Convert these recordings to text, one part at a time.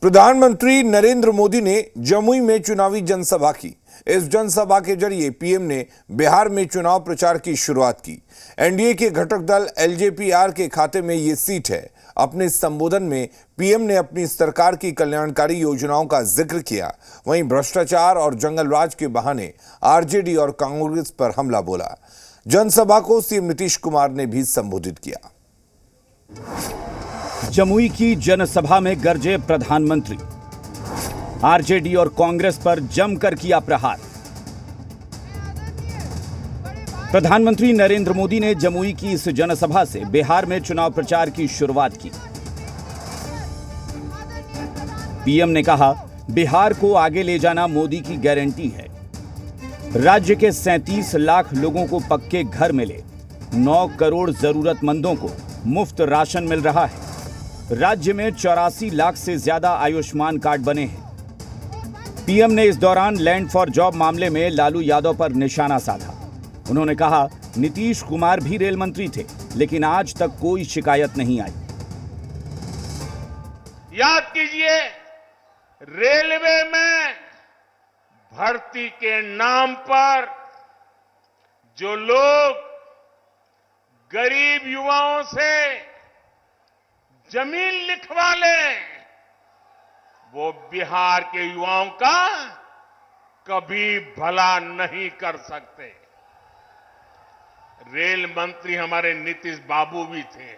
प्रधानमंत्री नरेंद्र मोदी ने जमुई में चुनावी जनसभा की। इस जनसभा के जरिए पीएम ने बिहार में चुनाव प्रचार की शुरुआत की। एनडीए के घटक दल एलजेपी-आर के खाते में ये सीट है। अपने संबोधन में पीएम ने अपनी सरकार की कल्याणकारी योजनाओं का जिक्र किया। वहीं भ्रष्टाचार और जंगलराज के बहाने आरजेडी और कांग्रेस पर हमला बोला। जनसभा को सीएम नीतीश कुमार ने भी संबोधित किया। जमुई की जनसभा में गरजे प्रधानमंत्री। आरजेडी और कांग्रेस पर जमकर किया प्रहार। प्रधानमंत्री नरेंद्र मोदी ने जमुई की इस जनसभा से बिहार में चुनाव प्रचार की शुरुआत की। पीएम ने कहा, बिहार को आगे ले जाना मोदी की गारंटी है। राज्य के 37 लाख लोगों को पक्के घर मिले। 9 करोड़ जरूरतमंदों को मुफ्त राशन मिल रहा है। राज्य में 84 लाख से ज्यादा आयुष्मान कार्ड बने हैं। पीएम ने इस दौरान लैंड फॉर जॉब मामले में लालू यादव पर निशाना साधा। उन्होंने कहा, नीतीश कुमार भी रेल मंत्री थे, लेकिन आज तक कोई शिकायत नहीं आई। याद कीजिए, रेलवे में भर्ती के नाम पर जो लोग गरीब युवाओं से जमीन लिखवा लें, वो बिहार के युवाओं का कभी भला नहीं कर सकते। रेल मंत्री हमारे नीतीश बाबू भी थे।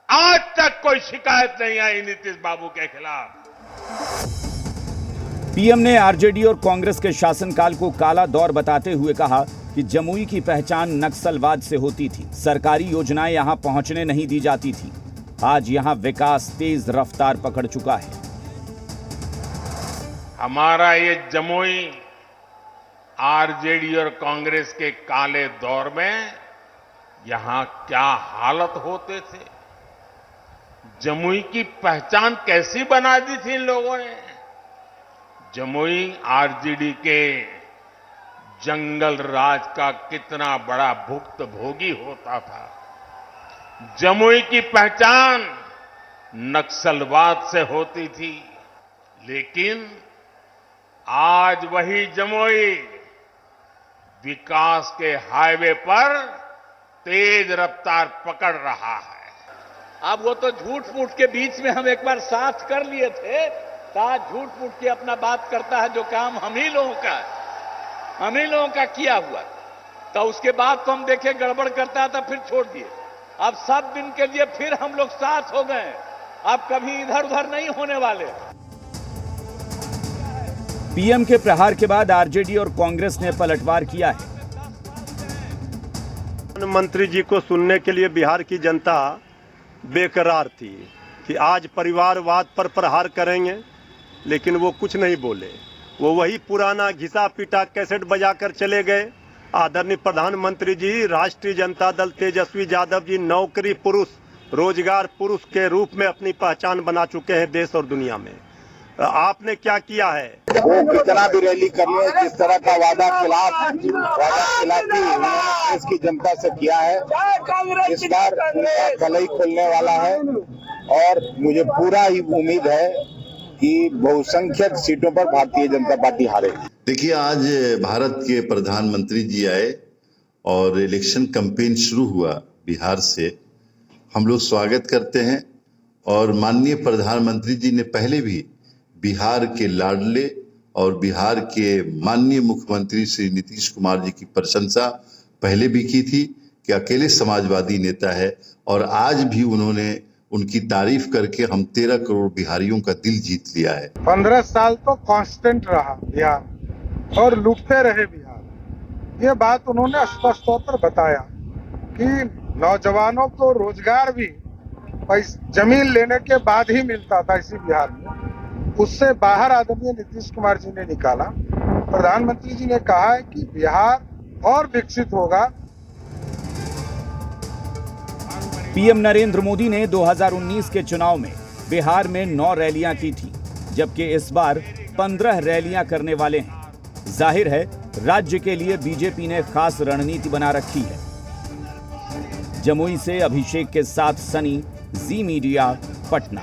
आज तक कोई शिकायत नहीं आई नीतीश बाबू के खिलाफ। पीएम ने आरजेडी और कांग्रेस के शासनकाल को काला दौर बताते हुए कहा कि जमुई की पहचान नक्सलवाद से होती थी। सरकारी योजनाएं यहां पहुंचने नहीं दी जाती थी। आज यहां विकास तेज रफ्तार पकड़ चुका है। हमारा ये जमुई आरजेडी और कांग्रेस के काले दौर में यहां क्या हालत होते थे, जमुई की पहचान कैसी बना दी थी इन लोगों ने। जमुई आरजेडी के जंगल राज का कितना बड़ा भुक्तभोगी होता था। जमुई की पहचान नक्सलवाद से होती थी, लेकिन आज वही जमुई विकास के हाईवे पर तेज रफ्तार पकड़ रहा है। अब वो तो झूठ मूठ के बीच में हम एक बार साथ कर लिए थे, ताज झूठ मूठ के अपना बात करता है। जो काम हम ही लोगों का किया हुआ, तो उसके बाद तो हम देखे गड़बड़ करता था, फिर छोड़ दिए। अब सब दिन के लिए फिर हम लोग साथ हो गए। अब कभी इधर उधर नहीं होने वाले। पीएम के प्रहार के बाद आरजेडी और कांग्रेस ने पलटवार किया है। प्रधानमंत्री जी को सुनने के लिए बिहार की जनता बेकरार थी कि आज परिवारवाद पर प्रहार करेंगे, लेकिन वो कुछ नहीं बोले। वो वही पुराना घिसा पीटा कैसेट बजाकर चले गए। आदरणीय प्रधानमंत्री जी, राष्ट्रीय जनता दल तेजस्वी यादव जी नौकरी पुरुष, रोजगार पुरुष के रूप में अपनी पहचान बना चुके हैं देश और दुनिया में। आपने क्या किया है? वो कितना भी रैली कर ले, जिस तरह का वादा खिलाफी उन्होंने इसकी जनता से किया है, इस बार उनका कलई खोलने वाला है। और मुझे पूरा ही उम्मीद है कि बहुसंख्यक सीटों पर भारतीय जनता पार्टी हारेगी। देखिए, आज भारत के प्रधानमंत्री जी आए और इलेक्शन कैंपेन शुरू हुआ बिहार से। हम लोग स्वागत करते हैं और माननीय प्रधानमंत्री जी ने पहले भी बिहार के लाडले और बिहार के माननीय मुख्यमंत्री श्री नीतीश कुमार जी की प्रशंसा पहले भी की थी कि अकेले समाजवादी नेता है, और आज भी उन्होंने उनकी तारीफ करके हम 13 करोड़ बिहारियों का दिल जीत लिया है। 15 साल तो कांस्टेंट रहा बिहार और लूटते रहे बिहार। ये बात उन्होंने स्पष्ट तौर पर बताया कि नौजवानों को रोजगार भी जमीन लेने के बाद ही मिलता था इसी बिहार में। उससे बाहर आदरणीय नीतीश कुमार जी ने निकाला। प्रधानमंत्री जी ने कहा है कि बिहार और विकसित होगा। पीएम नरेंद्र मोदी ने 2019 के चुनाव में बिहार में 9 रैलियां की थी, जबकि इस बार 15 रैलियां करने वाले हैं। जाहिर है, राज्य के लिए बीजेपी ने खास रणनीति बना रखी है। जमुई से अभिषेक के साथ सनी, जी मीडिया, पटना।